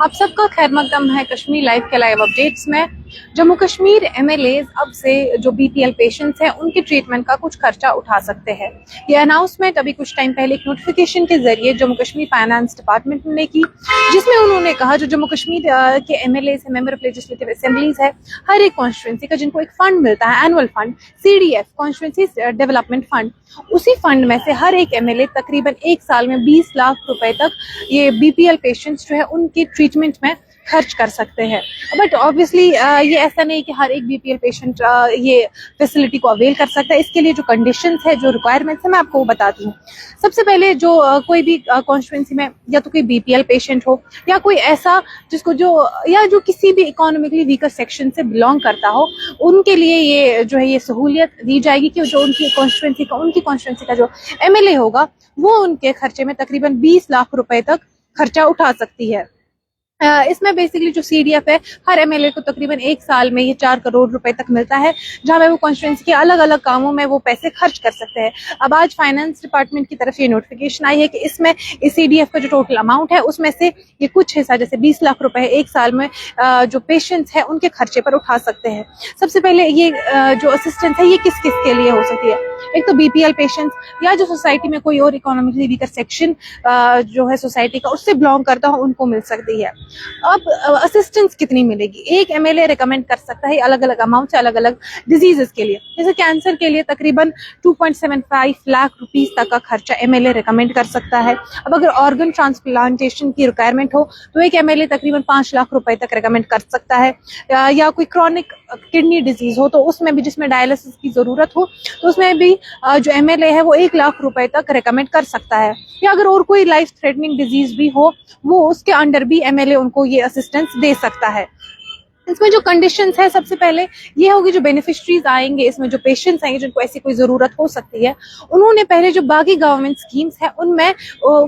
आप सबका खैर मकदम है कश्मीर लाइव के लाइव अपडेट्स में। जम्मू कश्मीर एमएलएज अब से जो बीपीएल पेशेंट्स हैं उनके ट्रीटमेंट का कुछ खर्चा उठा सकते हैं। ये अनाउंसमेंट अभी कुछ टाइम पहले एक नोटिफिकेशन के जरिए जम्मू कश्मीर फाइनेंस डिपार्टमेंट ने की, जिसमें उन्होंने कहा जो जम्मू कश्मीर के एमएलएज है, मेंबर ऑफ लेजिस्लेटिव असेंबलीज है, हर एक कॉन्स्टिट्यूंसी का जिनको एक फंड मिलता है, annual fund CDF constituency development fund, उसी फंड में से हर एक एमएलए तकरीबन एक साल में 20 लाख रुपए तक ये बीपीएल पेशेंट्स जो है उनके ट्रीटमेंट में खर्च कर सकते हैं। बट ऑब्वियसली ये ऐसा नहीं कि हर एक बीपीएल पेशेंट ये फैसिलिटी को अवेल कर सकता है। इसके लिए जो कंडीशंस है, जो रिक्वायरमेंट्स है, मैं आपको बताती हूँ। सबसे पहले जो कोई भी कॉन्स्टिट्यूंसी में या तो कोई बीपीएल पेशेंट हो या कोई ऐसा जिसको जो किसी भी इकोनॉमिकली वीकर सेक्शन से बिलोंग करता हो, उनके लिए ये जो है ये सहूलियत दी जाएगी कि जो उनकी कॉन्स्टिट्यूंसी का जो एमएलए होगा वो उनके खर्चे में तकरीबन 20 लाख रुपए तक खर्चा उठा सकती है। इसमें बेसिकली जो CDF है हर एमएलए को तकरीबन एक साल में ये 4 करोड़ रुपए तक मिलता है, जहां पे वो कॉन्स्टिट्यूंसी के अलग अलग कामों में वो पैसे खर्च कर सकते हैं। अब आज फाइनेंस डिपार्टमेंट की तरफ से ये नोटिफिकेशन आई है कि इसमें इस CDF का जो टोटल अमाउंट है उसमें से ये कुछ हिस्सा जैसे 20 लाख रुपए एक साल में जो पेशेंट्स है उनके खर्चे पर उठा सकते हैं। सबसे पहले ये जो असिस्टेंस है ये किस किस के लिए हो सकती है? एक तो बीपीएल पेशेंट्स या जो सोसाइटी में कोई और इकोनॉमिकली वीकर सेक्शन जो है सोसाइटी का उससे बिलोंग करता हो उनको मिल सकती है। अब असिस्टेंस कितनी मिलेगी? एक एमएलए रिकमेंड कर सकता है अलग अलग अमाउंट से अलग अलग डिजीजेस के लिए। जैसे कैंसर के लिए तकरीबन 2.75 लाख रुपीस तक का खर्चा एमएलए रिकमेंड कर सकता है। अब अगर ऑर्गन ट्रांसप्लांटेशन की रिक्वायरमेंट हो तो एक एमएलए तकरीबन 5 लाख रुपए तक रिकमेंड कर सकता है। या कोई क्रॉनिक किडनी डिजीज हो तो उसमें भी, जिसमें डायलिसिस की जरूरत हो तो उसमें भी जो एमएलए है वो 1 लाख रुपए तक रिकमेंड कर सकता है। या अगर और कोई लाइफ थ्रेटनिंग डिजीज भी हो वो उसके अंडर भी एमएलए उनको ये असिस्टेंस दे सकता है। इसमें जो कंडीशंस है, सबसे पहले ये होगी जो बेनिफिशरीज आएंगे, इसमें जो पेशेंट्स आएंगे जिनको ऐसी कोई जरूरत हो सकती है, उन्होंने पहले जो बाकी गवर्नमेंट स्कीम्स है उनमें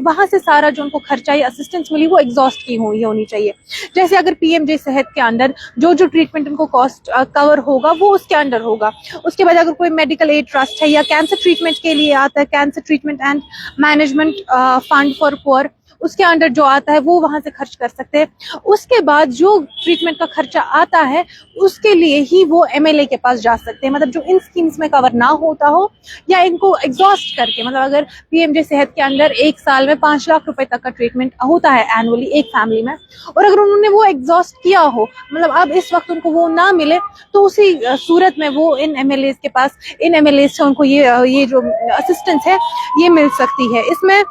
वहां से सारा जो उनको खर्चा या असिस्टेंस मिली वो एग्जॉस्ट की हुई होनी चाहिए। जैसे अगर PMJ सेहत के अंदर जो ट्रीटमेंट उनको कॉस्ट कवर होगा वो उसके अंडर होगा। उसके बाद अगर कोई मेडिकल एड ट्रस्ट है या कैंसर ट्रीटमेंट के लिए आता है cancer treatment and management fund for poor, उसके अंडर जो आता है वो वहां से खर्च कर सकते हैं। उसके बाद जो ट्रीटमेंट का खर्चा आता है उसके लिए ही वो एमएलए के पास जा सकते हैं। मतलब जो इन स्कीम्स में कवर ना होता हो या इनको एग्जॉस्ट करके, मतलब अगर PMJ सेहत के अंदर एक साल में 5 लाख रुपए तक का ट्रीटमेंट होता है एनुअली एक फैमिली में, और अगर उन्होंने वो एग्जॉस्ट किया हो, मतलब अब इस वक्त उनको वो ना मिले, तो उसी सूरत में वो इन एमएलए से उनको ये जो असिस्टेंस है ये मिल सकती है। इसमें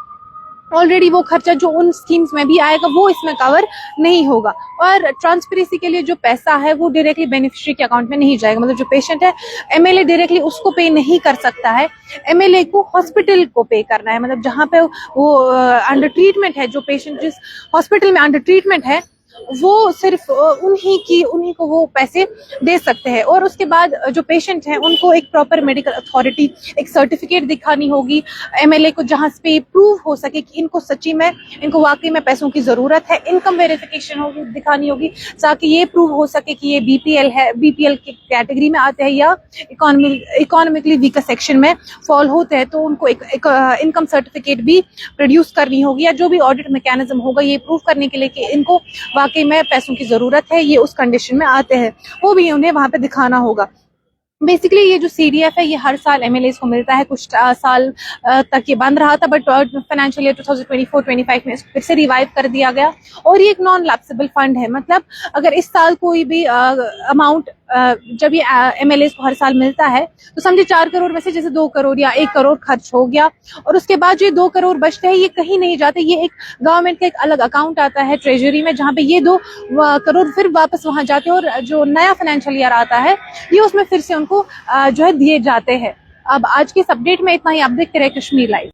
ऑलरेडी वो खर्चा जो उन स्कीम्स में भी आएगा वो इसमें कवर नहीं होगा। और ट्रांसपेरेंसी के लिए जो पैसा है वो डायरेक्टली बेनिफिशियरी के अकाउंट में नहीं जाएगा। मतलब जो पेशेंट है एमएलए डायरेक्टली उसको पे नहीं कर सकता है, एमएलए को हॉस्पिटल को पे करना है। मतलब जहां पे वो अंडर ट्रीटमेंट है, जो पेशेंट जिस हॉस्पिटल में अंडर ट्रीटमेंट है वो सिर्फ उन्हीं को वो पैसे दे सकते हैं। और उसके बाद जो पेशेंट हैं उनको एक प्रॉपर मेडिकल अथॉरिटी एक सर्टिफिकेट दिखानी होगी एमएलए को, जहां पे प्रूव हो सके कि इनको वाकई में पैसों की जरूरत है। इनकम वेरिफिकेशन होगी, दिखानी होगी, ताकि ये प्रूव हो सके कि ये बीपीएल की कैटेगरी में आते हैं या इकोनॉमिकली वीकर सेक्शन में फॉल होते हैं। तो उनको एक इनकम सर्टिफिकेट भी प्रोड्यूस करनी होगी, या जो भी ऑडिट मैकेनिज्म होगा ये प्रूव करने के लिए कि इनको वाकई में पैसों की जरूरत है, ये उस कंडीशन में आते हैं, वो भी उन्हें वहां पे दिखाना होगा। बेसिकली ये जो CDF है ये हर साल एमएलए को मिलता है। कुछ साल तक ये बंद रहा था, बट फाइनेंशियल ईयर 2024-25 में इसको फिर से रिवाइव कर दिया गया। और ये एक नॉन लैप्सेबल फंड है। मतलब अगर इस साल कोई भी अमाउंट जब ये एमएलए को हर साल मिलता है तो समझे 4 करोड़ में से जैसे 2 करोड़ या 1 करोड़ खर्च हो गया, और उसके बाद जो 2 करोड़ बचते हैं ये कहीं नहीं जाते, ये एक गवर्नमेंट का एक अलग अकाउंट आता है ट्रेजरी में, जहाँ पे ये 2 करोड़ फिर वापस वहां जाते हैं, और जो नया फाइनेंशियल ईयर आता है ये उसमें फिर से उनको जो है दिए जाते हैं। अब आज की इस अपडेट में इतना ही। आप देखते रहे कश्मीर लाइव।